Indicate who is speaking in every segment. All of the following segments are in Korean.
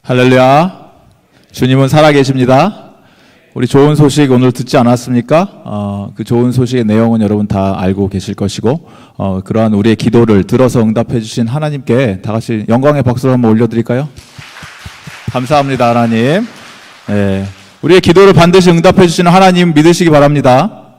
Speaker 1: 할렐루야. 주님은 살아계십니다. 우리 좋은 소식 오늘 듣지 않았습니까? 그 좋은 소식의 내용은 여러분 다 알고 계실 것이고, 그러한 우리의 기도를 들어서 응답해 주신 하나님께 다 같이 영광의 박수를 한번 올려드릴까요? 감사합니다, 하나님. 네, 우리의 기도를 반드시 응답해 주시는 하나님 믿으시기 바랍니다.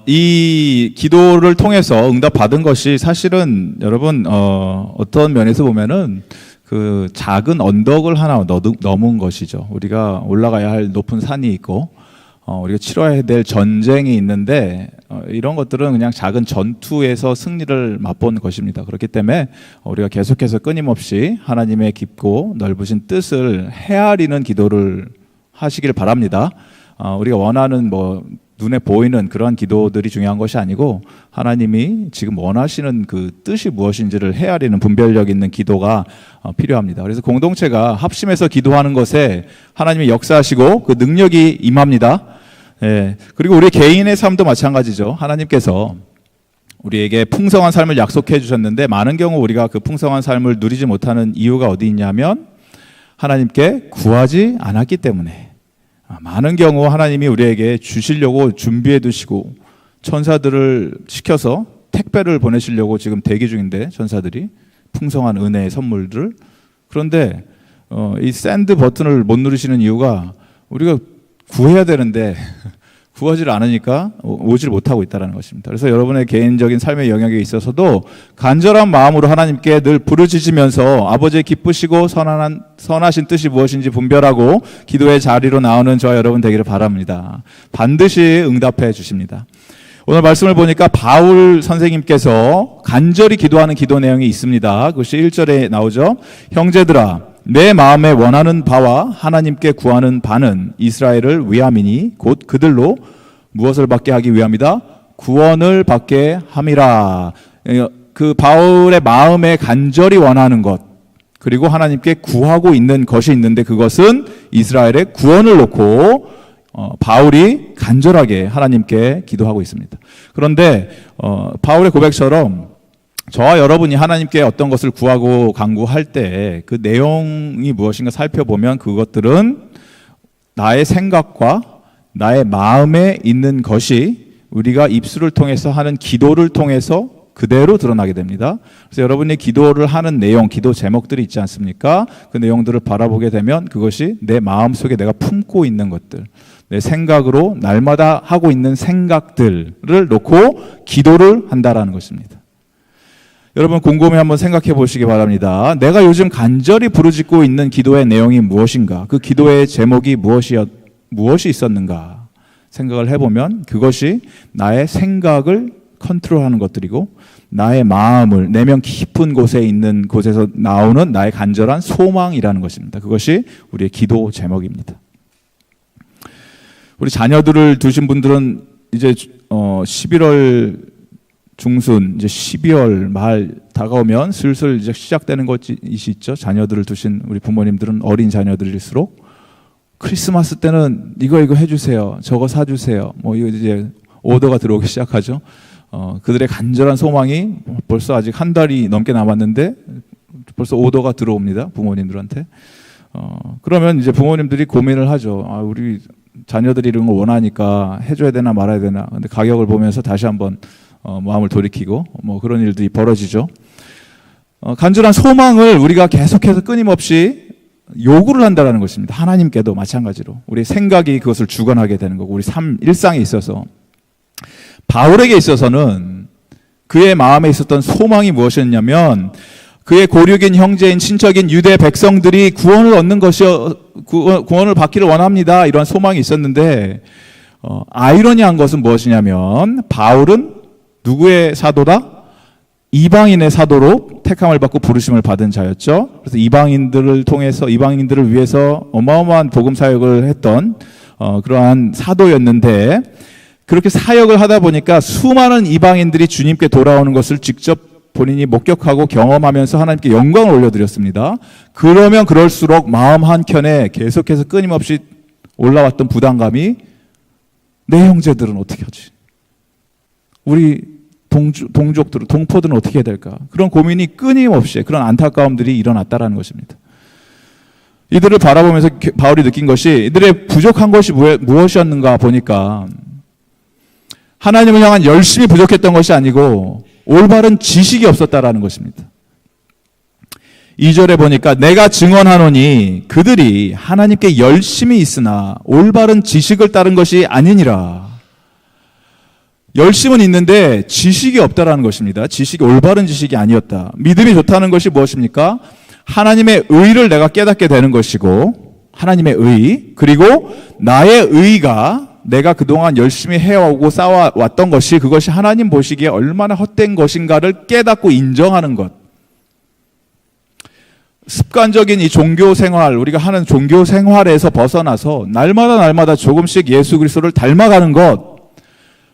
Speaker 1: 이 기도를 통해서 응답받은 것이 사실은 여러분 어떤 면에서 보면은 그 작은 언덕을 하나 넘은 것이죠. 우리가 올라가야 할 높은 산이 있고 우리가 치러야 될 전쟁이 있는데 이런 것들은 그냥 작은 전투에서 승리를 맛본 것입니다. 그렇기 때문에 우리가 계속해서 끊임없이 하나님의 깊고 넓으신 뜻을 헤아리는 기도를 하시길 바랍니다. 우리가 원하는 눈에 보이는 그러한 기도들이 중요한 것이 아니고 하나님이 지금 원하시는 그 뜻이 무엇인지를 헤아리는 분별력 있는 기도가 필요합니다. 그래서 공동체가 합심해서 기도하는 것에 하나님이 역사하시고 그 능력이 임합니다. 그리고 우리 개인의 삶도 마찬가지죠. 하나님께서 우리에게 풍성한 삶을 약속해 주셨는데 많은 경우 우리가 그 풍성한 삶을 누리지 못하는 이유가 어디 있냐면 하나님께 구하지 않았기 때문에, 많은 경우 하나님이 우리에게 주시려고 준비해 두시고 천사들을 시켜서 택배를 보내시려고 지금 대기 중인데, 천사들이 풍성한 은혜의 선물들을. 그런데 이 샌드 버튼을 못 누르시는 이유가 우리가 구해야 되는데 구하지를 않으니까 오질 못하고 있다는 것입니다. 그래서 여러분의 개인적인 삶의 영역에 있어서도 간절한 마음으로 하나님께 늘 부르짖으면서 아버지의 기쁘시고 선하신 뜻이 무엇인지 분별하고 기도의 자리로 나오는 저와 여러분 되기를 바랍니다. 반드시 응답해 주십니다. 오늘 말씀을 보니까 바울 선생님께서 간절히 기도하는 기도 내용이 있습니다. 그것이 1절에 나오죠. 형제들아, 내 마음에 원하는 바와 하나님께 구하는 바는 이스라엘을 위함이니 곧 그들로 무엇을 받게 하기 위함이다? 구원을 받게 함이라. 그 바울의 마음에 간절히 원하는 것, 그리고 하나님께 구하고 있는 것이 있는데 그것은 이스라엘의 구원을 놓고 바울이 간절하게 하나님께 기도하고 있습니다. 그런데 바울의 고백처럼 저와 여러분이 하나님께 어떤 것을 구하고 간구할 때 그 내용이 무엇인가 살펴보면 그것들은 나의 생각과 나의 마음에 있는 것이 우리가 입술을 통해서 하는 기도를 통해서 그대로 드러나게 됩니다. 그래서 여러분이 기도를 하는 내용, 기도 제목들이 있지 않습니까? 그 내용들을 바라보게 되면 그것이 내 마음속에 내가 품고 있는 것들, 내 생각으로 날마다 하고 있는 생각들을 놓고 기도를 한다라는 것입니다. 여러분 곰곰이 한번 생각해 보시기 바랍니다. 내가 요즘 간절히 부르짖고 있는 기도의 내용이 무엇인가? 그 기도의 제목이 무엇이 있었는가? 생각을 해보면 그것이 나의 생각을 컨트롤하는 것들이고 나의 마음을 내면 깊은 곳에 있는 곳에서 나오는 나의 간절한 소망이라는 것입니다. 그것이 우리의 기도 제목입니다. 우리 자녀들을 두신 분들은 이제 11월 중순, 이제 12월 말 다가오면 슬슬 이제 시작되는 것이 있죠. 자녀들을 두신 우리 부모님들은 어린 자녀들일수록 크리스마스 때는 이거 해주세요, 저거 사주세요, 이거 이제 오더가 들어오기 시작하죠. 그들의 간절한 소망이 벌써 아직 한 달이 넘게 남았는데 벌써 오더가 들어옵니다, 부모님들한테. 그러면 이제 부모님들이 고민을 하죠. 우리 자녀들이 이런 거 원하니까 해줘야 되나 말아야 되나. 근데 가격을 보면서 다시 한번 마음을 돌이키고 그런 일들이 벌어지죠. 간절한 소망을 우리가 계속해서 끊임없이 요구를 한다는 것입니다. 하나님께도 마찬가지로 우리 생각이 그것을 주관하게 되는 거고, 우리 일상에 있어서 바울에게 있어서는 그의 마음에 있었던 소망이 무엇이었냐면 그의 고륙인 형제인 친척인 유대 백성들이 구원을 얻는 구원을 받기를 원합니다. 이런 소망이 있었는데 아이러니한 것은 무엇이냐면 바울은 누구의 사도다? 이방인의 사도로 택함을 받고 부르심을 받은 자였죠. 그래서 이방인들을 통해서, 이방인들을 위해서 어마어마한 복음 사역을 했던 그러한 사도였는데, 그렇게 사역을 하다 보니까 수많은 이방인들이 주님께 돌아오는 것을 직접 본인이 목격하고 경험하면서 하나님께 영광을 올려드렸습니다. 그러면 그럴수록 마음 한켠에 계속해서 끊임없이 올라왔던 부담감이, 내 형제들은 어떻게 하지? 우리 동족들은, 동포들은 어떻게 해야 될까? 그런 고민이 끊임없이, 그런 안타까움들이 일어났다라는 것입니다. 이들을 바라보면서 바울이 느낀 것이 이들의 부족한 것이 무엇이었는가 보니까 하나님을 향한 열심이 부족했던 것이 아니고 올바른 지식이 없었다라는 것입니다. 2절에 보니까 내가 증언하노니 그들이 하나님께 열심이 있으나 올바른 지식을 따른 것이 아니니라. 열심은 있는데 지식이 없다라는 것입니다. 지식이 올바른 지식이 아니었다. 믿음이 좋다는 것이 무엇입니까? 하나님의 의를 내가 깨닫게 되는 것이고, 하나님의 의, 그리고 나의 의가 내가 그동안 열심히 해오고 쌓아왔던 것이 그것이 하나님 보시기에 얼마나 헛된 것인가를 깨닫고 인정하는 것. 습관적인 이 종교 생활, 우리가 하는 종교 생활에서 벗어나서 날마다 조금씩 예수 그리스도를 닮아가는 것.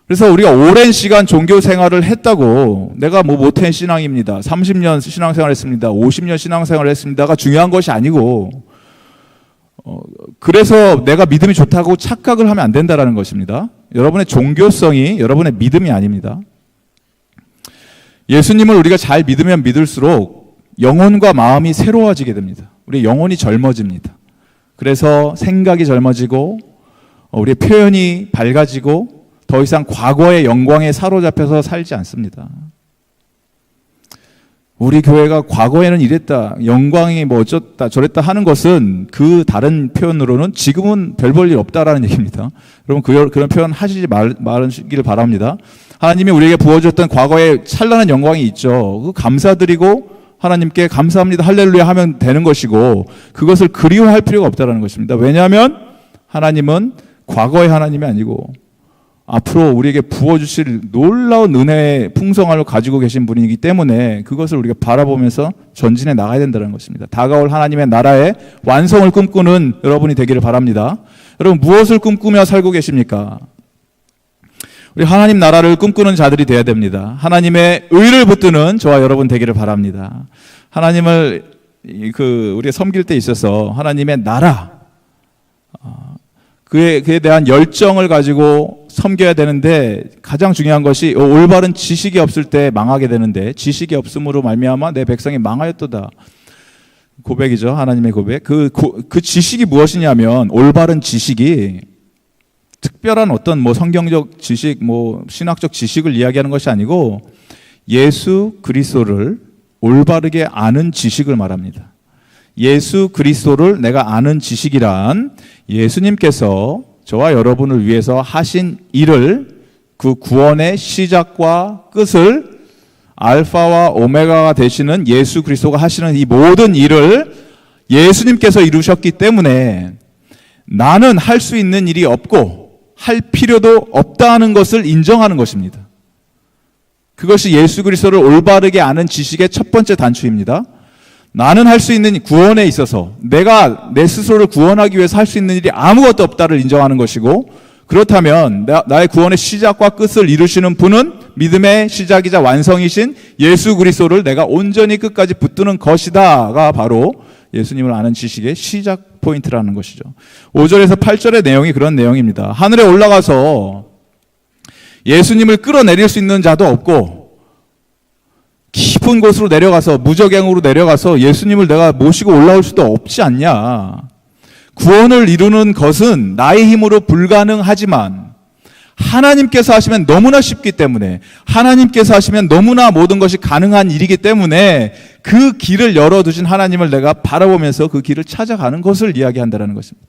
Speaker 1: 그래서 우리가 오랜 시간 종교 생활을 했다고 내가 뭐 못한 신앙입니다. 30년 신앙생활 했습니다. 50년 신앙생활 했습니다가 중요한 것이 아니고 그래서 내가 믿음이 좋다고 착각을 하면 안 된다는 것입니다. 여러분의 종교성이 여러분의 믿음이 아닙니다. 예수님을 우리가 잘 믿으면 믿을수록 영혼과 마음이 새로워지게 됩니다. 우리 영혼이 젊어집니다. 그래서 생각이 젊어지고 우리의 표현이 밝아지고 더 이상 과거의 영광에 사로잡혀서 살지 않습니다. 우리 교회가 과거에는 이랬다, 영광이 뭐 어쩌다 저랬다 하는 것은 그 다른 표현으로는 지금은 별 볼 일 없다라는 얘기입니다. 여러분 그런 표현 하시지 말으시기를 바랍니다. 하나님이 우리에게 부어줬던 과거의 찬란한 영광이 있죠. 그 감사드리고 하나님께 감사합니다 할렐루야 하면 되는 것이고 그것을 그리워할 필요가 없다라는 것입니다. 왜냐하면 하나님은 과거의 하나님이 아니고 앞으로 우리에게 부어주실 놀라운 은혜의 풍성함을 가지고 계신 분이기 때문에 그것을 우리가 바라보면서 전진해 나가야 된다는 것입니다. 다가올 하나님의 나라의 완성을 꿈꾸는 여러분이 되기를 바랍니다. 여러분 무엇을 꿈꾸며 살고 계십니까? 우리 하나님 나라를 꿈꾸는 자들이 되어야 됩니다. 하나님의 의를 붙드는 저와 여러분 되기를 바랍니다. 하나님을 우리가 섬길 때 있어서 하나님의 나라 그에 대한 열정을 가지고 섬겨야 되는데 가장 중요한 것이 올바른 지식이 없을 때 망하게 되는데 지식이 없음으로 말미암아 내 백성이 망하였도다. 고백이죠. 하나님의 고백. 그 지식이 무엇이냐면 올바른 지식이 특별한 어떤 뭐 성경적 지식, 뭐 신학적 지식을 이야기하는 것이 아니고 예수 그리스도를 올바르게 아는 지식을 말합니다. 예수 그리스도를 내가 아는 지식이란 예수님께서 저와 여러분을 위해서 하신 일을 그 구원의 시작과 끝을 알파와 오메가가 되시는 예수 그리스도가 하시는 이 모든 일을 예수님께서 이루셨기 때문에 나는 할 수 있는 일이 없고 할 필요도 없다는 것을 인정하는 것입니다. 그것이 예수 그리스도를 올바르게 아는 지식의 첫 번째 단추입니다. 나는 할 수 있는 구원에 있어서 내가 내 스스로를 구원하기 위해서 할 수 있는 일이 아무것도 없다를 인정하는 것이고 그렇다면 나의 구원의 시작과 끝을 이루시는 분은 믿음의 시작이자 완성이신 예수 그리스도를 내가 온전히 끝까지 붙드는 것이다가 바로 예수님을 아는 지식의 시작 포인트라는 것이죠. 5절에서 8절의 내용이 그런 내용입니다. 하늘에 올라가서 예수님을 끌어내릴 수 있는 자도 없고 깊은 곳으로 내려가서 무적행으로 내려가서 예수님을 내가 모시고 올라올 수도 없지 않냐. 구원을 이루는 것은 나의 힘으로 불가능하지만 하나님께서 하시면 너무나 쉽기 때문에 하나님께서 하시면 너무나 모든 것이 가능한 일이기 때문에 그 길을 열어두신 하나님을 내가 바라보면서 그 길을 찾아가는 것을 이야기한다는 것입니다.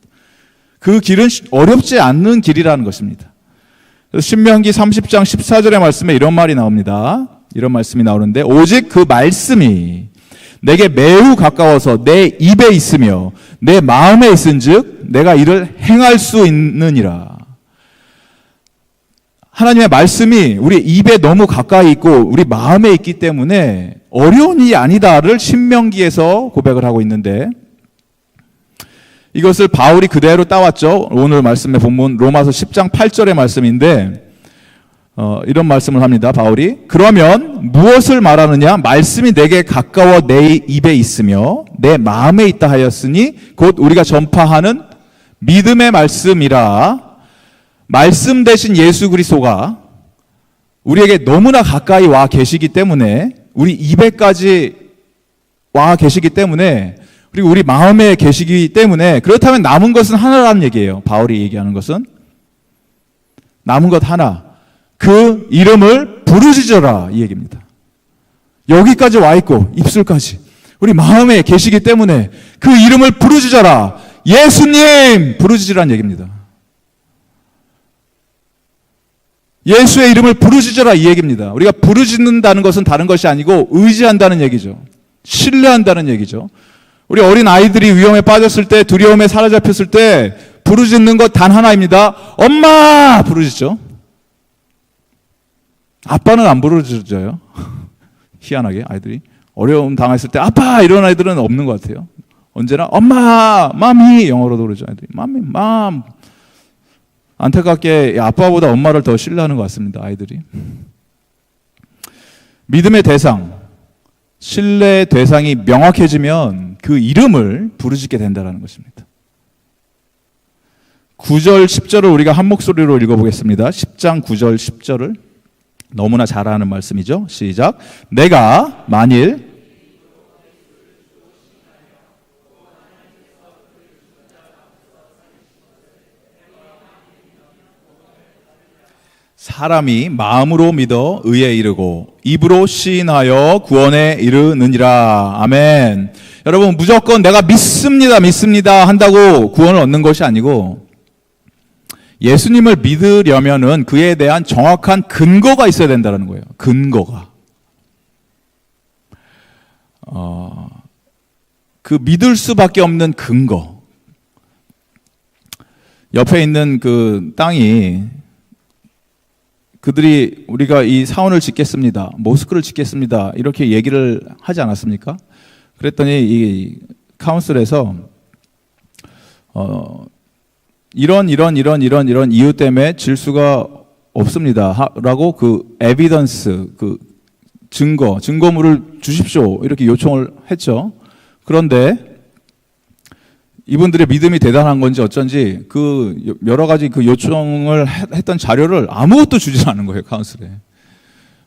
Speaker 1: 그 길은 어렵지 않는 길이라는 것입니다. 신명기 30장 14절의 말씀에 이런 말이 나옵니다. 이런 말씀이 나오는데 오직 그 말씀이 내게 매우 가까워서 내 입에 있으며 내 마음에 있은즉 내가 이를 행할 수 있느니라. 하나님의 말씀이 우리 입에 너무 가까이 있고 우리 마음에 있기 때문에 어려운 일이 아니다를 신명기에서 고백을 하고 있는데 이것을 바울이 그대로 따왔죠. 오늘 말씀의 본문 로마서 10장 8절의 말씀인데 이런 말씀을 합니다. 바울이 그러면 무엇을 말하느냐? 말씀이 내게 가까워 내 입에 있으며 내 마음에 있다 하였으니 곧 우리가 전파하는 믿음의 말씀이라. 말씀 대신 예수 그리스도가 우리에게 너무나 가까이 와 계시기 때문에 우리 입에까지 와 계시기 때문에 그리고 우리 마음에 계시기 때문에 그렇다면 남은 것은 하나라는 얘기예요. 바울이 얘기하는 것은 남은 것 하나, 그 이름을 부르짖어라 이 얘기입니다. 여기까지 와 있고 입술까지 우리 마음에 계시기 때문에 그 이름을 부르짖어라. 예수님 부르짖으라는 얘기입니다. 예수의 이름을 부르짖어라 이 얘기입니다. 우리가 부르짖는다는 것은 다른 것이 아니고 의지한다는 얘기죠. 신뢰한다는 얘기죠. 우리 어린 아이들이 위험에 빠졌을 때, 두려움에 사로잡혔을 때 부르짖는 것 단 하나입니다. 엄마! 부르짖죠. 아빠는 안 부르짖어요. 희한하게 아이들이 어려움 당했을 때 아빠! 이런 아이들은 없는 것 같아요. 언제나 엄마! 마미! 영어로도 그러죠. 아이들이 마미! 맘! 안타깝게 아빠보다 엄마를 더 신뢰하는 것 같습니다. 아이들이. 믿음의 대상, 신뢰의 대상이 명확해지면 그 이름을 부르짖게 된다는 것입니다. 9절, 10절을 우리가 한 목소리로 읽어보겠습니다. 10장 9절, 10절을 너무나 잘 아는 말씀이죠. 시작. 내가 만일 사람이 마음으로 믿어 의에 이르고 입으로 시인하여 구원에 이르느니라. 아멘. 여러분, 무조건 내가 믿습니다 한다고 구원을 얻는 것이 아니고 예수님을 믿으려면은 그에 대한 정확한 근거가 있어야 된다는 거예요. 근거가. 그 믿을 수밖에 없는 근거. 옆에 있는 그 땅이 그들이 우리가 이 사원을 짓겠습니다. 모스크를 짓겠습니다. 이렇게 얘기를 하지 않았습니까? 그랬더니 이 카운슬에서 이런 이유 때문에 질 수가 없습니다. 라고 그 에비던스, 그 증거물을 주십시오. 이렇게 요청을 했죠. 그런데 이분들의 믿음이 대단한 건지 어쩐지 그 여러 가지 그 요청을 했던 자료를 아무것도 주지 않은 거예요, 카운슬에.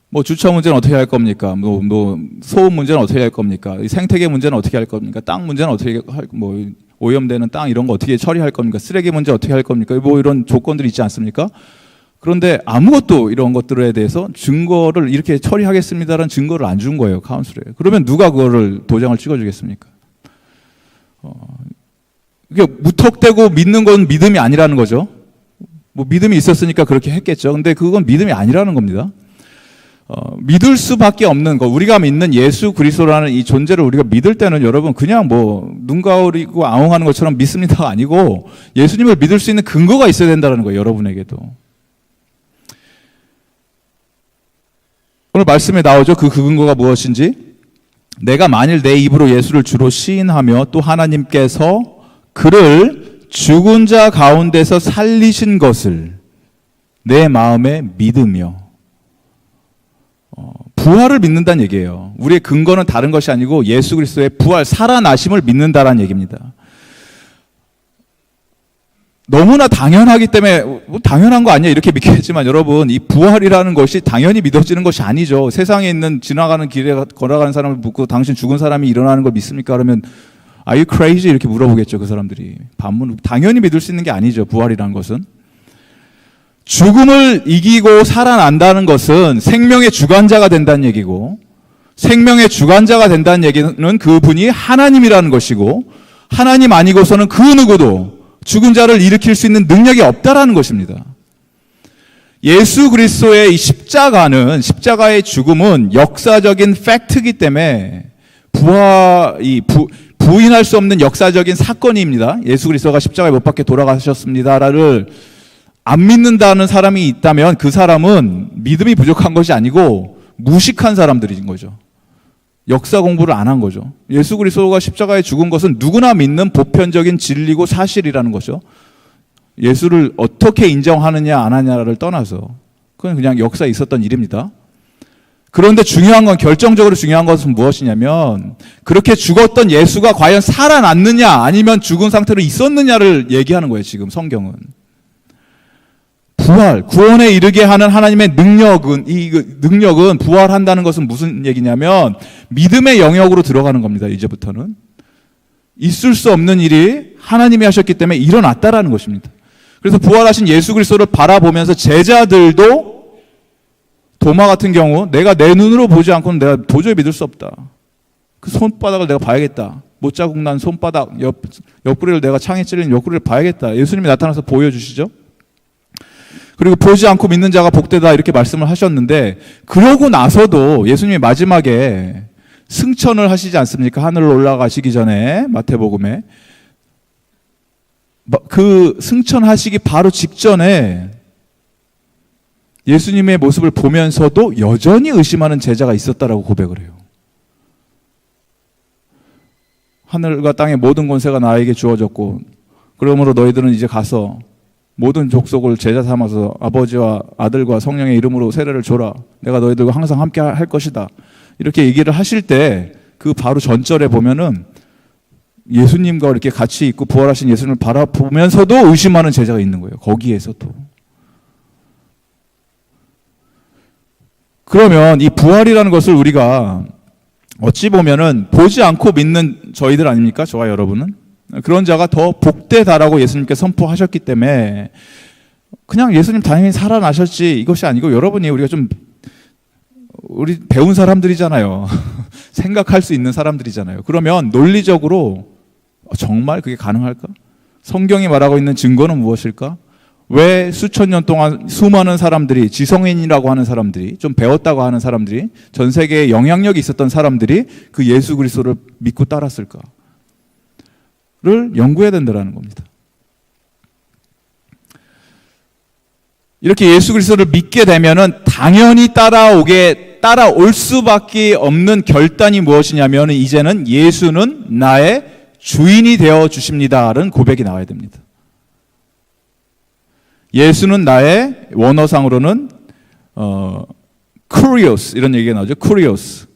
Speaker 1: 뭐 주차 문제는 어떻게 할 겁니까? 뭐 소음 문제는 어떻게 할 겁니까? 생태계 문제는 어떻게 할 겁니까? 땅 문제는 어떻게 뭐 오염되는 땅 이런 거 어떻게 처리할 겁니까? 쓰레기 문제 어떻게 할 겁니까? 뭐 이런 조건들이 있지 않습니까? 그런데 아무것도 이런 것들에 대해서 증거를 이렇게 처리하겠습니다라는 증거를 안 준 거예요, 카운슬에. 그러면 누가 그거를 도장을 찍어주겠습니까? 이게 무턱대고 믿는 건 믿음이 아니라는 거죠. 뭐 믿음이 있었으니까 그렇게 했겠죠. 근데 그건 믿음이 아니라는 겁니다. 믿을 수밖에 없는 거, 우리가 믿는 예수 그리스도라는 이 존재를 우리가 믿을 때는 여러분 그냥 뭐 눈 가리고 아웅하는 것처럼 믿습니다가 아니고 예수님을 믿을 수 있는 근거가 있어야 된다는 거예요, 여러분에게도. 오늘 말씀에 나오죠. 그 근거가 무엇인지. 내가 만일 내 입으로 예수를 주로 시인하며 또 하나님께서 그를 죽은 자 가운데서 살리신 것을 내 마음에 믿으며 부활을 믿는다는 얘기예요. 우리의 근거는 다른 것이 아니고 예수 그리스도의 부활, 살아나심을 믿는다라는 얘기입니다. 너무나 당연하기 때문에 뭐 당연한 거 아니야 이렇게 믿겠지만 여러분, 이 부활이라는 것이 당연히 믿어지는 것이 아니죠. 세상에 있는 지나가는 길에 걸어가는 사람을 묻고 당신 죽은 사람이 일어나는 걸 믿습니까? 그러면 Are you crazy? 이렇게 물어보겠죠, 그 사람들이. 반문, 당연히 믿을 수 있는 게 아니죠, 부활이라는 것은. 죽음을 이기고 살아난다는 것은 생명의 주관자가 된다는 얘기고, 생명의 주관자가 된다는 얘기는 그분이 하나님이라는 것이고, 하나님 아니고서는 그 누구도 죽은 자를 일으킬 수 있는 능력이 없다라는 것입니다. 예수 그리스도의 이 십자가의 죽음은 역사적인 팩트이기 때문에 부인할 수 없는 역사적인 사건입니다. 예수 그리스도가 십자가에 못 박혀 돌아가셨습니다를 안 믿는다는 사람이 있다면 그 사람은 믿음이 부족한 것이 아니고 무식한 사람들인 거죠. 역사 공부를 안 한 거죠. 예수 그리스도가 십자가에 죽은 것은 누구나 믿는 보편적인 진리고 사실이라는 거죠. 예수를 어떻게 인정하느냐 안 하냐를 떠나서 그건 그냥 역사에 있었던 일입니다. 그런데 중요한 건, 결정적으로 중요한 것은 무엇이냐면 그렇게 죽었던 예수가 과연 살아났느냐 아니면 죽은 상태로 있었느냐를 얘기하는 거예요. 지금 성경은. 부활, 구원에 이르게 하는 하나님의 능력은 부활한다는 것은 무슨 얘기냐면 믿음의 영역으로 들어가는 겁니다. 이제부터는. 있을 수 없는 일이 하나님이 하셨기 때문에 일어났다라는 것입니다. 그래서 부활하신 예수 그리스도를 바라보면서 제자들도 도마 같은 경우 내가 내 눈으로 보지 않고는 내가 도저히 믿을 수 없다. 그 손바닥을 내가 봐야겠다. 못자국 난 손바닥, 옆구리를 내가 창에 찔린 옆구리를 봐야겠다. 예수님이 나타나서 보여주시죠. 그리고 보지 않고 믿는 자가 복되다 이렇게 말씀을 하셨는데, 그러고 나서도 예수님이 마지막에 승천을 하시지 않습니까? 하늘로 올라가시기 전에 마태복음에 그 승천하시기 바로 직전에 예수님의 모습을 보면서도 여전히 의심하는 제자가 있었다라고 고백을 해요. 하늘과 땅의 모든 권세가 나에게 주어졌고 그러므로 너희들은 이제 가서 모든 족속을 제자 삼아서 아버지와 아들과 성령의 이름으로 세례를 줘라. 내가 너희들과 항상 함께 할 것이다. 이렇게 얘기를 하실 때 그 바로 전절에 보면은 예수님과 이렇게 같이 있고 부활하신 예수님을 바라보면서도 의심하는 제자가 있는 거예요. 거기에서도. 그러면 이 부활이라는 것을 우리가 어찌 보면은 보지 않고 믿는 저희들 아닙니까? 저와 여러분은. 그런 자가 더 복되다라고 예수님께 선포하셨기 때문에 그냥 예수님 당연히 살아나셨지 이것이 아니고, 여러분이 우리가 좀 우리 배운 사람들이잖아요. 생각할 수 있는 사람들이잖아요. 그러면 논리적으로 정말 그게 가능할까? 성경이 말하고 있는 증거는 무엇일까? 왜 수천 년 동안 수많은 사람들이, 지성인이라고 하는 사람들이, 좀 배웠다고 하는 사람들이, 전 세계에 영향력이 있었던 사람들이 그 예수 그리스도를 믿고 따랐을까? 를 연구해야 된다는 겁니다. 이렇게 예수 그리스도를 믿게 되면은 당연히 따라올 수밖에 없는 결단이 무엇이냐면, 이제는 예수는 나의 주인이 되어 주십니다라는 고백이 나와야 됩니다. 예수는 나의, 원어상으로는 쿠리오스 이런 얘기가 나오죠. 쿠리오스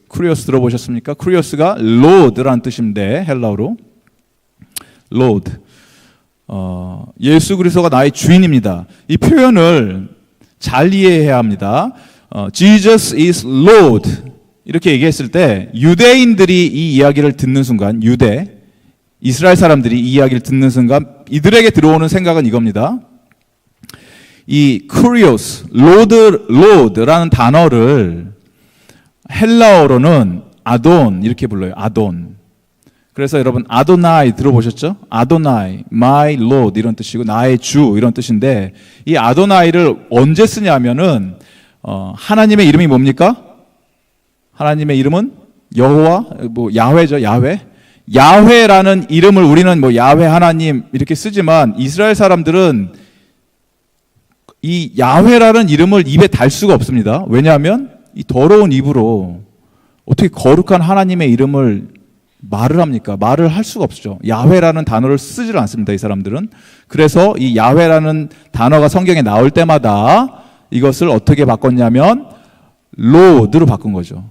Speaker 1: 들어보셨습니까? 쿠리오스가 로드라는 뜻인데, 헬라어로 로드. 예수 그리스도가 나의 주인입니다. 이 표현을 잘 이해해야 합니다. Jesus is Lord 이렇게 얘기했을 때 유대인들이 이 이야기를 듣는 순간, 이스라엘 사람들이 이 이야기를 듣는 순간 이들에게 들어오는 생각은 이겁니다. 이 쿠리오스, 로드라는 단어를 헬라어로는 아돈 이렇게 불러요. 아돈. 그래서 여러분 아도나이 들어보셨죠? 아도나이, my lord 이런 뜻이고 나의 주 이런 뜻인데, 이 아도나이를 언제 쓰냐면은 하나님의 이름이 뭡니까? 하나님의 이름은 여호와, 야훼죠. 야훼라는 이름을 우리는 야훼 하나님 이렇게 쓰지만, 이스라엘 사람들은 이 야훼라는 이름을 입에 달 수가 없습니다. 왜냐하면 이 더러운 입으로 어떻게 거룩한 하나님의 이름을 말을 합니까? 말을 할 수가 없죠. 야훼라는 단어를 쓰지를 않습니다, 이 사람들은. 그래서 이 야훼라는 단어가 성경에 나올 때마다 이것을 어떻게 바꿨냐면 로드로 바꾼 거죠.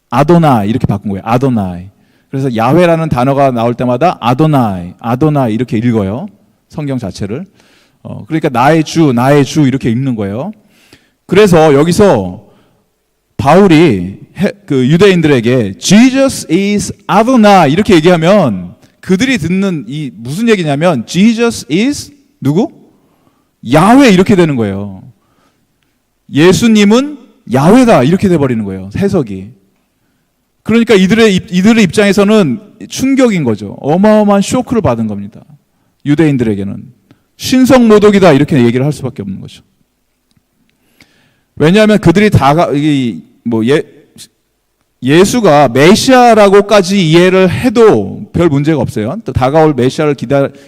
Speaker 1: 아도나이 이렇게 바꾼 거예요. 아도나이. 그래서 야훼라는 단어가 나올 때마다 아도나이 이렇게 읽어요. 성경 자체를. 그러니까 나의 주 이렇게 읽는 거예요. 그래서 여기서 바울이 그 유대인들에게 Jesus is Adonai 이렇게 얘기하면 그들이 듣는 이 무슨 얘기냐면 Jesus is 누구? 야훼 이렇게 되는 거예요. 예수님은 야훼다 이렇게 돼버리는 거예요. 해석이. 그러니까 이들의 입장에서는 충격인 거죠. 어마어마한 쇼크를 받은 겁니다. 유대인들에게는 신성모독이다 이렇게 얘기를 할 수밖에 없는 거죠. 왜냐하면 그들이 예수가 메시아라고까지 이해를 해도 별 문제가 없어요. 또 다가올 메시아를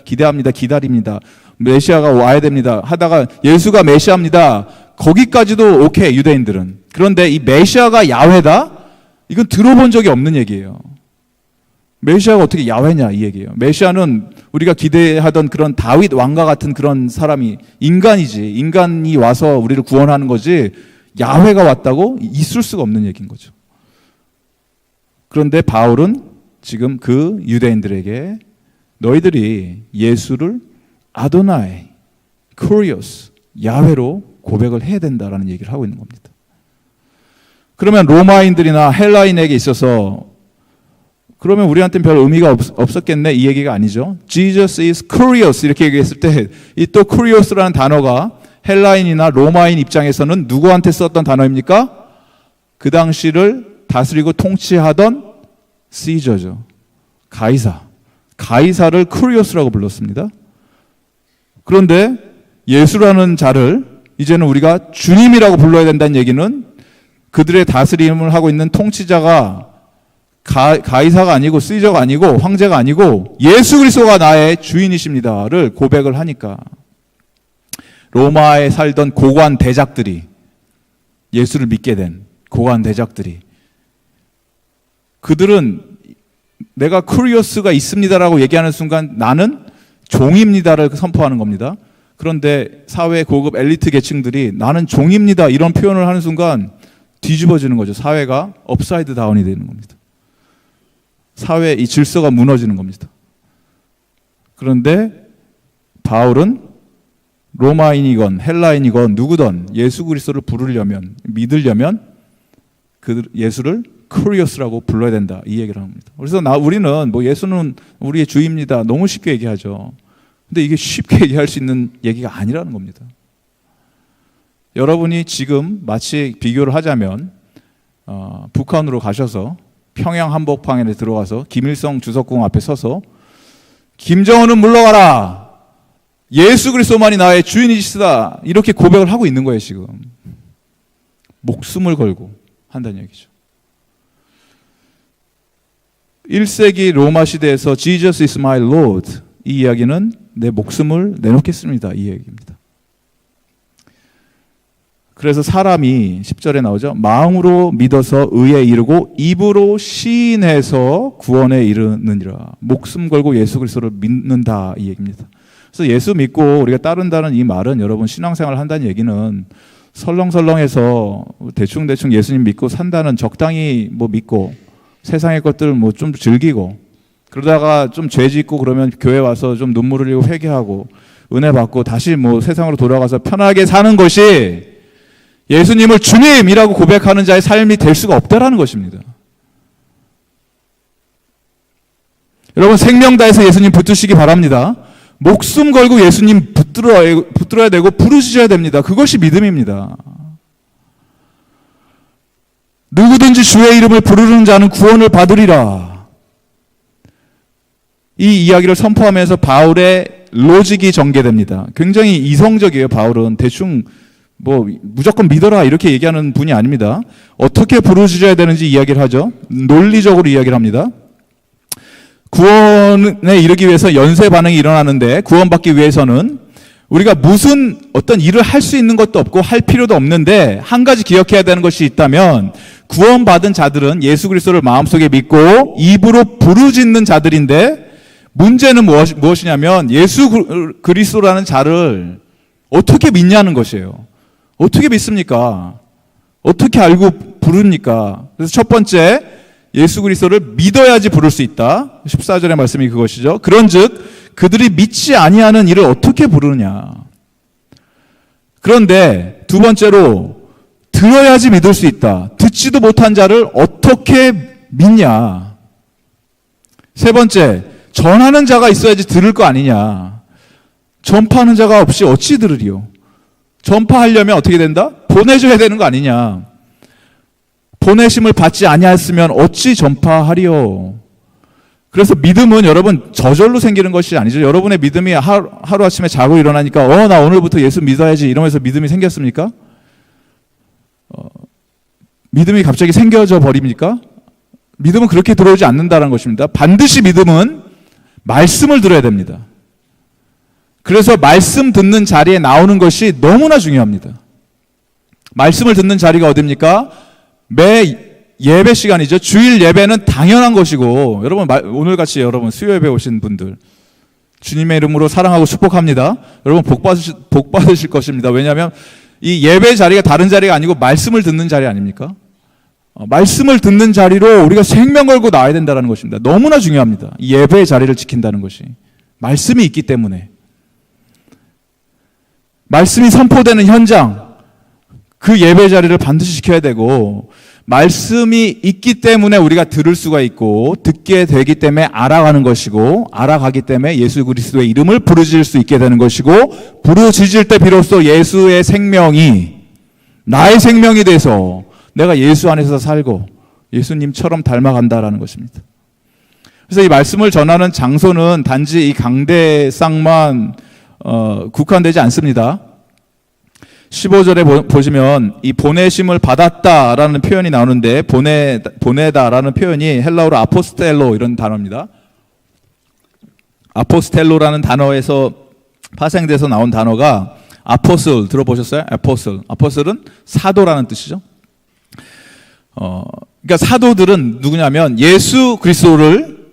Speaker 1: 기다립니다. 메시아가 와야 됩니다. 하다가 예수가 메시아입니다. 거기까지도 오케이, 유대인들은. 그런데 이 메시아가 야훼다? 이건 들어본 적이 없는 얘기예요. 메시아가 어떻게 야훼냐 이 얘기예요. 메시아는 우리가 기대하던 그런 다윗 왕과 같은 그런 사람이 인간이지. 인간이 와서 우리를 구원하는 거지. 야훼가 왔다고? 있을 수가 없는 얘기인 거죠. 그런데 바울은 지금 그 유대인들에게 너희들이 예수를 아도나이, 쿠리오스, 야훼로 고백을 해야 된다라는 얘기를 하고 있는 겁니다. 그러면 로마인들이나 헬라인에게 있어서 그러면 우리한테는 별 의미가 없었겠네 이 얘기가 아니죠. Jesus is curious 이렇게 얘기했을 때 이 또 curious라는 단어가 헬라인이나 로마인 입장에서는 누구한테 썼던 단어입니까? 그 당시를 다스리고 통치하던 시저죠. 가이사를 curious라고 불렀습니다. 그런데 예수라는 자를 이제는 우리가 주님이라고 불러야 된다는 얘기는 그들의 다스림을 하고 있는 통치자가 가이사가 아니고 시저가 아니고 황제가 아니고 예수 그리스도가 나의 주인이십니다를 고백을 하니까 로마에 살던 고관 대작들이 예수를 믿게 된 고관 대작들이 그들은 내가 쿠리오스가 있습니다라고 얘기하는 순간 나는 종입니다를 선포하는 겁니다. 그런데 사회 고급 엘리트 계층들이 나는 종입니다 이런 표현을 하는 순간 뒤집어지는 거죠. 사회가 업사이드 다운이 되는 겁니다. 사회의 이 질서가 무너지는 겁니다. 그런데 바울은 로마인이건 헬라인이건 누구든 예수 그리스도를 부르려면 믿으려면 그 예수를 쿠리오스라고 불러야 된다 이 얘기를 합니다. 그래서 우리는 뭐 예수는 우리의 주입니다 너무 쉽게 얘기하죠. 근데 이게 쉽게 얘기할 수 있는 얘기가 아니라는 겁니다. 여러분이 지금 마치 비교를 하자면 북한으로 가셔서 평양 한복판에 들어가서 김일성 주석궁 앞에 서서 김정은은 물러가라 예수 그리스도만이 나의 주인이시다 이렇게 고백을 하고 있는 거예요. 지금 목숨을 걸고 한다는 얘기죠. 1세기 로마 시대에서 Jesus is my Lord 이 이야기는 내 목숨을 내놓겠습니다 이 얘기입니다. 그래서 사람이 10절에 나오죠. 마음으로 믿어서 의에 이르고 입으로 시인해서 구원에 이르느니라. 목숨 걸고 예수 그리스도를 믿는다 이 얘기입니다. 그래서 예수 믿고 우리가 따른다는 이 말은 여러분 신앙생활을 한다는 얘기는 설렁설렁해서 대충 예수님 믿고 산다는 적당히 뭐 믿고 세상의 것들을 뭐 좀 즐기고 그러다가 좀 죄 짓고 그러면 교회 와서 좀 눈물 흘리고 회개하고 은혜 받고 다시 뭐 세상으로 돌아가서 편하게 사는 것이 예수님을 주님이라고 고백하는 자의 삶이 될 수가 없다라는 것입니다. 여러분 생명 다해서 예수님 붙드시기 바랍니다. 목숨 걸고 예수님 붙들어야 되고 부르셔야 됩니다. 그것이 믿음입니다. 누구든지 주의 이름을 부르는 자는 구원을 받으리라. 이 이야기를 선포하면서 바울의 로직이 전개됩니다. 굉장히 이성적이에요. 바울은 대충 뭐 무조건 믿어라 이렇게 얘기하는 분이 아닙니다. 어떻게 부르셔야 되는지 이야기를 하죠. 논리적으로 이야기를 합니다. 구원에 이르기 위해서 연쇄 반응이 일어나는데 구원받기 위해서는 우리가 무슨 어떤 일을 할 수 있는 것도 없고 할 필요도 없는데 한 가지 기억해야 되는 것이 있다면 구원받은 자들은 예수 그리스도를 마음속에 믿고 입으로 부르짖는 자들인데 문제는 무엇이냐면 예수 그리스도라는 자를 어떻게 믿냐는 것이에요. 어떻게 믿습니까? 어떻게 알고 부릅니까? 그래서 첫 번째 예수 그리스도를 믿어야지 부를 수 있다. 14절의 말씀이 그것이죠. 그런즉 그들이 믿지 아니하는 이를 어떻게 부르느냐. 그런데 두 번째로 들어야지 믿을 수 있다. 듣지도 못한 자를 어떻게 믿냐. 세 번째 전하는 자가 있어야지 들을 거 아니냐. 전파하는 자가 없이 어찌 들으리요. 전파하려면 어떻게 된다? 보내줘야 되는 거 아니냐. 보내심을 받지 아니하였으면 어찌 전파하리요. 그래서 믿음은 여러분 저절로 생기는 것이 아니죠. 여러분의 믿음이 하루아침에 자고 일어나니까 나 오늘부터 예수 믿어야지 이러면서 믿음이 생겼습니까? 믿음이 갑자기 생겨져 버립니까? 믿음은 그렇게 들어오지 않는다는 것입니다. 반드시 믿음은 말씀을 들어야 됩니다. 그래서 말씀 듣는 자리에 나오는 것이 너무나 중요합니다. 말씀을 듣는 자리가 어디입니까? 매 예배 시간이죠. 주일 예배는 당연한 것이고 여러분 오늘같이 여러분 수요 예배 오신 분들 주님의 이름으로 사랑하고 축복합니다. 여러분 복 받으실 것입니다. 왜냐하면 이 예배 자리가 다른 자리가 아니고 말씀을 듣는 자리 아닙니까? 말씀을 듣는 자리로 우리가 생명 걸고 나와야 된다는 것입니다. 너무나 중요합니다. 이 예배의 자리를 지킨다는 것이 말씀이 있기 때문에 말씀이 선포되는 현장 그 예배 자리를 반드시 지켜야 되고 말씀이 있기 때문에 우리가 들을 수가 있고 듣게 되기 때문에 알아가는 것이고 알아가기 때문에 예수 그리스도의 이름을 부르짖을 수 있게 되는 것이고 부르짖을 때 비로소 예수의 생명이 나의 생명이 돼서 내가 예수 안에서 살고 예수님처럼 닮아간다라는 것입니다. 그래서 이 말씀을 전하는 장소는 단지 이 강대상만 국한되지 않습니다. 15절에 보시면 이 보내심을 받았다라는 표현이 나오는데 보내다라는 표현이 헬라어로 아포스텔로 이런 단어입니다. 아포스텔로라는 단어에서 파생돼서 나온 단어가 아포슬 들어보셨어요? 아포슬은 사도라는 뜻이죠. 그러니까 사도들은 누구냐면 예수 그리스도를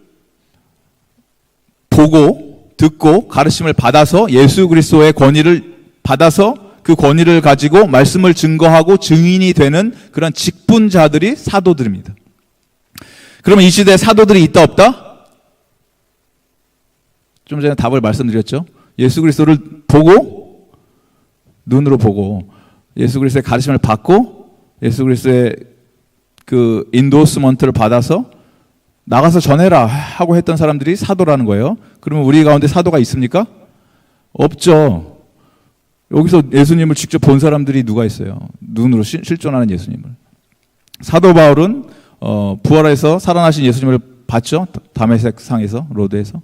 Speaker 1: 보고 듣고 가르침을 받아서 예수 그리스도의 권위를 받아서 그 권위를 가지고 말씀을 증거하고 증인이 되는 그런 직분자들이 사도들입니다. 그러면 이 시대에 사도들이 있다 없다? 좀 전에 답을 말씀드렸죠. 예수 그리스도를 보고 눈으로 보고 예수 그리스도의 가르침을 받고 예수 그리스도의 그 인도스먼트를 받아서 나가서 전해라 하고 했던 사람들이 사도라는 거예요. 그러면 우리 가운데 사도가 있습니까? 없죠. 여기서 예수님을 직접 본 사람들이 누가 있어요? 눈으로 실존하는 예수님을. 사도 바울은 부활해서 살아나신 예수님을 봤죠. 다메섹 상에서, 로드에서.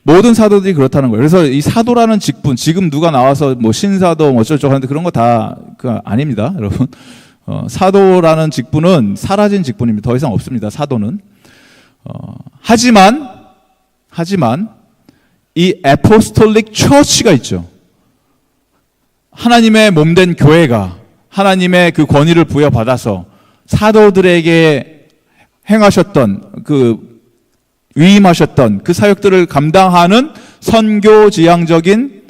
Speaker 1: 모든 사도들이 그렇다는 거예요. 그래서 이 사도라는 직분, 지금 누가 나와서 뭐 신사도 뭐 어쩌고저쩌고 하는데 그런 거 다 아닙니다, 여러분. 사도라는 직분은 사라진 직분입니다. 더 이상 없습니다, 사도는. 하지만 이 에포스톨릭 처치가 있죠. 하나님의 몸된 교회가 하나님의 그 권위를 부여받아서 사도들에게 행하셨던 위임하셨던 그 사역들을 감당하는 선교적인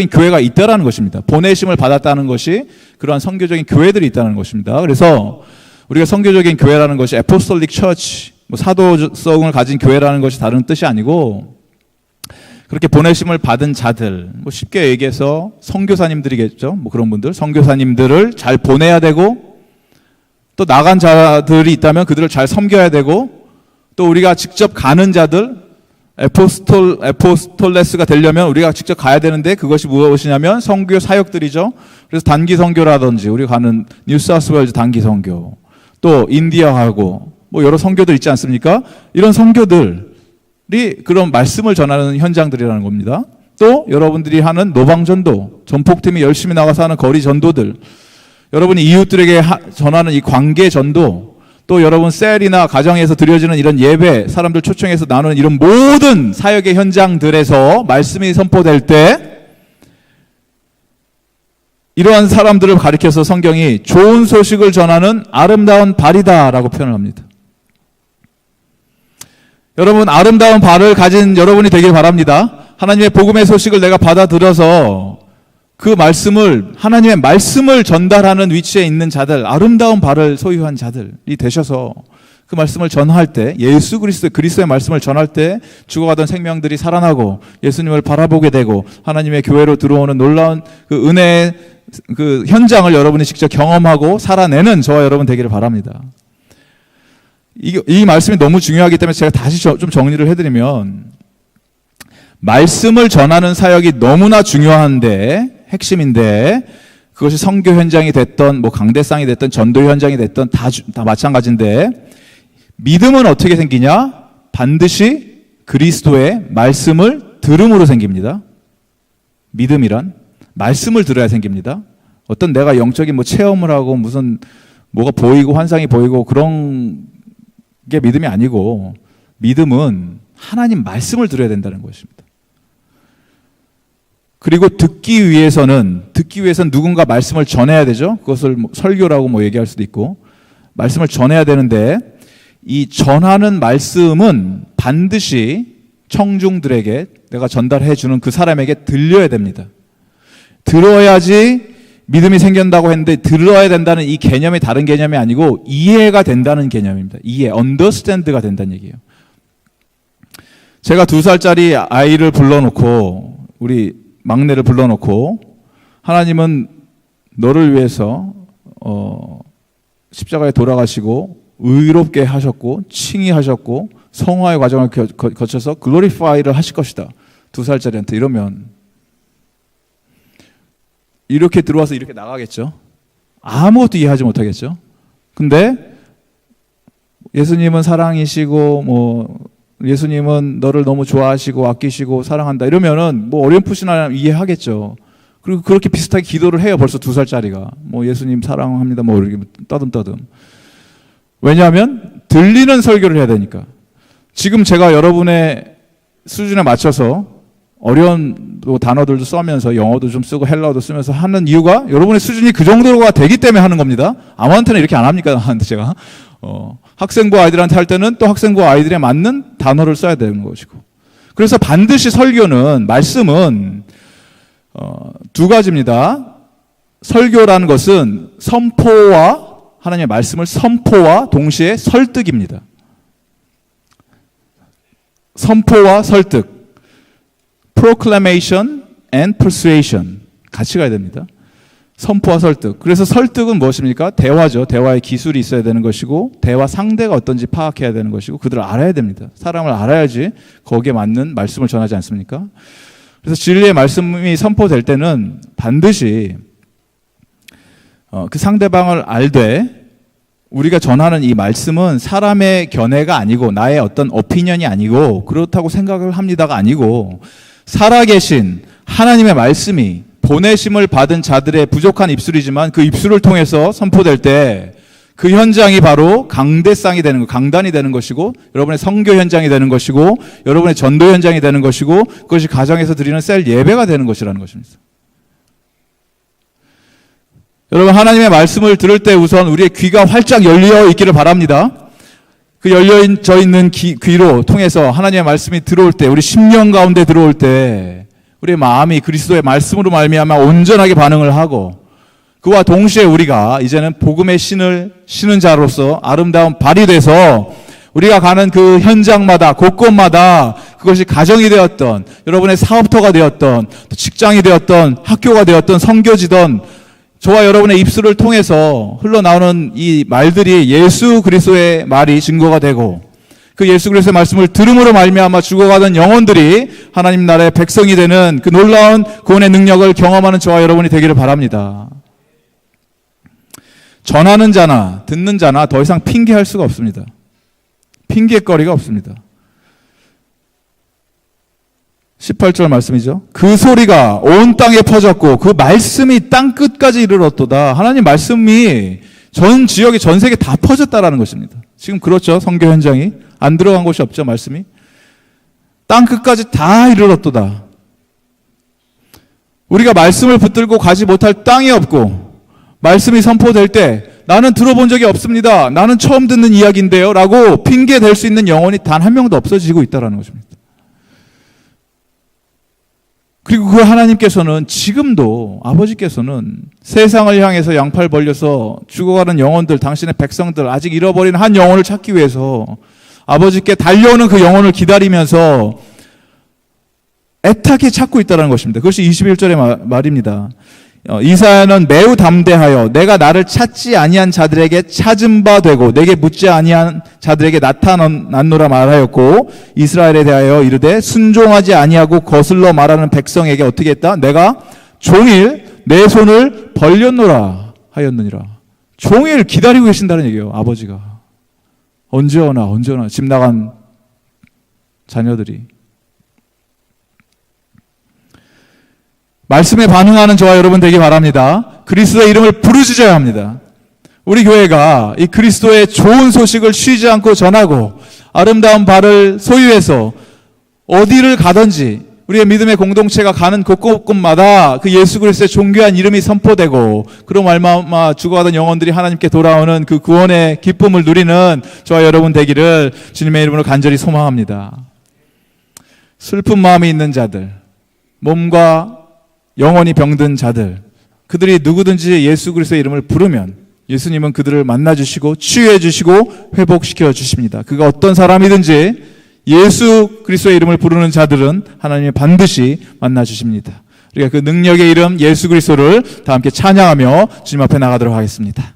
Speaker 1: 교회가 있다라는 것입니다. 보내심을 받았다는 것이 그러한 선교적인 교회들이 있다는 것입니다. 그래서 우리가 선교적인 교회라는 것이 에포스톨릭 처치, 사도성을 가진 교회라는 것이 다른 뜻이 아니고 그렇게 보내심을 받은 자들, 쉽게 얘기해서 선교사님들이겠죠. 그런 분들, 선교사님들을 잘 보내야 되고 또 나간 자들이 있다면 그들을 잘 섬겨야 되고 또 우리가 직접 가는 자들, 에포스톨레스가 되려면 우리가 직접 가야 되는데 그것이 무엇이냐면 선교 사역들이죠. 그래서 단기 선교라든지 우리가 가는 뉴사우스웨일즈 단기 선교, 또 인디아하고 여러 선교들 있지 않습니까? 이런 선교들이 그런 말씀을 전하는 현장들이라는 겁니다. 또 여러분들이 하는 노방전도, 전폭팀이 열심히 나가서 하는 거리 전도들, 여러분이 이웃들에게 전하는 이 관계 전도, 또 여러분 셀이나 가정에서 드려지는 이런 예배, 사람들 초청해서 나누는 이런 모든 사역의 현장들에서 말씀이 선포될 때 이러한 사람들을 가리켜서 성경이 좋은 소식을 전하는 아름다운 발이다라고 표현을 합니다. 여러분, 아름다운 발을 가진 여러분이 되길 바랍니다. 하나님의 복음의 소식을 내가 받아들여서 그 말씀을, 하나님의 말씀을 전달하는 위치에 있는 자들, 아름다운 발을 소유한 자들이 되셔서 그 말씀을 전할 때, 예수 그리스도의 말씀을 전할 때 죽어가던 생명들이 살아나고 예수님을 바라보게 되고 하나님의 교회로 들어오는 놀라운 그 은혜의 그 현장을 여러분이 직접 경험하고 살아내는 저와 여러분 되기를 바랍니다. 이 말씀이 너무 중요하기 때문에 제가 다시 좀 정리를 해드리면, 말씀을 전하는 사역이 너무나 중요한데, 핵심인데, 그것이 선교 현장이 됐던, 강대상이 됐던, 전도 현장이 됐던 다 마찬가지인데, 믿음은 어떻게 생기냐? 반드시 그리스도의 말씀을 들음으로 생깁니다. 믿음이란 말씀을 들어야 생깁니다. 어떤 내가 영적인 체험을 하고 무슨 뭐가 보이고 환상이 보이고 그런 게 믿음이 아니고, 믿음은 하나님 말씀을 들어야 된다는 것입니다. 그리고 듣기 위해서는 누군가 말씀을 전해야 되죠. 그것을 설교라고 얘기할 수도 있고, 말씀을 전해야 되는데, 이 전하는 말씀은 반드시 청중들에게, 내가 전달해 주는 그 사람에게 들려야 됩니다. 들어야지 믿음이 생긴다고 했는데, 들어야 된다는 이 개념이 다른 개념이 아니고 이해가 된다는 개념입니다. understand가 된다는 얘기예요. 제가 2살짜리 아이를 불러놓고, 우리 막내를 불러놓고, 하나님은 너를 위해서 십자가에 돌아가시고 의롭게 하셨고 칭의하셨고 성화의 과정을 거쳐서 글로리파이를 하실 것이다. 2살짜리한테 이러면 이렇게 들어와서 이렇게 나가겠죠. 아무것도 이해하지 못하겠죠. 근데 예수님은 사랑이시고 예수님은 너를 너무 좋아하시고 아끼시고 사랑한다 이러면은 어렴풋이나 이해하겠죠. 그리고 그렇게 비슷하게 기도를 해요. 벌써 2살짜리가 예수님 사랑합니다 이렇게 떠듬떠듬. 왜냐하면 들리는 설교를 해야 되니까. 지금 제가 여러분의 수준에 맞춰서 어려운 단어들도 써면서 영어도 좀 쓰고 헬라어도 쓰면서 하는 이유가 여러분의 수준이 그 정도가 되기 때문에 하는 겁니다. 아무한테나 이렇게 안 합니까? 나한테 제가 학생부 아이들한테 할 때는 또 학생부 아이들에 맞는 단어를 써야 되는 것이고. 그래서 반드시 설교는 말씀은 두 가지입니다. 설교라는 것은 선포와 하나님의 말씀을 선포와 동시에 설득입니다. 선포와 설득. proclamation and persuasion 같이 가야 됩니다. 선포와 설득. 그래서 설득은 무엇입니까? 대화죠. 대화의 기술이 있어야 되는 것이고 대화 상대가 어떤지 파악해야 되는 것이고 그들을 알아야 됩니다. 사람을 알아야지 거기에 맞는 말씀을 전하지 않습니까? 그래서 진리의 말씀이 선포될 때는 반드시 그 상대방을 알되 우리가 전하는 이 말씀은 사람의 견해가 아니고 나의 어떤 오피니언이 아니고 그렇다고 생각을 합니다가 아니고 살아계신 하나님의 말씀이 보내심을 받은 자들의 부족한 입술이지만 그 입술을 통해서 선포될 때 그 현장이 바로 강대상이 되는 거, 강단이 되는 것이고 여러분의 선교 현장이 되는 것이고 여러분의 전도 현장이 되는 것이고 그것이 가정에서 드리는 셀 예배가 되는 것이라는 것입니다. 여러분 하나님의 말씀을 들을 때 우선 우리의 귀가 활짝 열려 있기를 바랍니다. 그 열려져 있는 귀로 통해서 하나님의 말씀이 들어올 때 우리 심령 가운데 들어올 때 우리의 마음이 그리스도의 말씀으로 말미암아 온전하게 반응을 하고 그와 동시에 우리가 이제는 복음의 신을 신은 자로서 아름다운 발이 돼서 우리가 가는 그 현장마다 곳곳마다 그것이 가정이 되었던 여러분의 사업터가 되었던 직장이 되었던 학교가 되었던 선교지던 저와 여러분의 입술을 통해서 흘러나오는 이 말들이 예수 그리스도의 말이 증거가 되고 그 예수 그리스도의 말씀을 들음으로 말미암아 죽어가던 영혼들이 하나님 나라의 백성이 되는 그 놀라운 구원의 능력을 경험하는 저와 여러분이 되기를 바랍니다. 전하는 자나 듣는 자나 더 이상 핑계할 수가 없습니다. 핑계거리가 없습니다. 18절 말씀이죠. 그 소리가 온 땅에 퍼졌고 그 말씀이 땅 끝까지 이르렀도다. 하나님 말씀이 전 지역에 전 세계 다 퍼졌다라는 것입니다. 지금 그렇죠. 선교 현장이 안 들어간 곳이 없죠. 말씀이 땅 끝까지 다 이르렀도다. 우리가 말씀을 붙들고 가지 못할 땅이 없고 말씀이 선포될 때 나는 들어본 적이 없습니다. 나는 처음 듣는 이야기인데요. 라고 핑계 댈 수 있는 영혼이 단 한 명도 없어지고 있다는 것입니다. 그리고 그 하나님께서는 지금도 아버지께서는 세상을 향해서 양팔 벌려서 죽어가는 영혼들, 당신의 백성들, 아직 잃어버린 한 영혼을 찾기 위해서 아버지께 달려오는 그 영혼을 기다리면서 애타게 찾고 있다는 것입니다. 그것이 21절의 말입니다. 이사야는 매우 담대하여 내가 나를 찾지 아니한 자들에게 찾은 바 되고 내게 묻지 아니한 자들에게 나타났노라 말하였고 이스라엘에 대하여 이르되 순종하지 아니하고 거슬러 말하는 백성에게 어떻게 했다? 내가 종일 내 손을 벌렸노라 하였느니라. 종일 기다리고 계신다는 얘기예요. 아버지가 언제 오나 집 나간 자녀들이 말씀에 반응하는 저와 여러분 되기 바랍니다. 그리스도의 이름을 부르짖어야 합니다. 우리 교회가 이 그리스도의 좋은 소식을 쉬지 않고 전하고 아름다운 발을 소유해서 어디를 가든지 우리의 믿음의 공동체가 가는 곳곳마다 그 예수 그리스도의 존귀한 이름이 선포되고 그로 말미암아 죽어가던 영혼들이 하나님께 돌아오는 그 구원의 기쁨을 누리는 저와 여러분 되기를 주님의 이름으로 간절히 소망합니다. 슬픈 마음이 있는 자들, 몸과 영원히 병든 자들, 그들이 누구든지 예수 그리스도의 이름을 부르면 예수님은 그들을 만나주시고 치유해주시고 회복시켜 주십니다. 그가 어떤 사람이든지 예수 그리스도의 이름을 부르는 자들은 하나님이 반드시 만나주십니다. 우리가 그 능력의 이름 예수 그리스도를 다 함께 찬양하며 주님 앞에 나가도록 하겠습니다.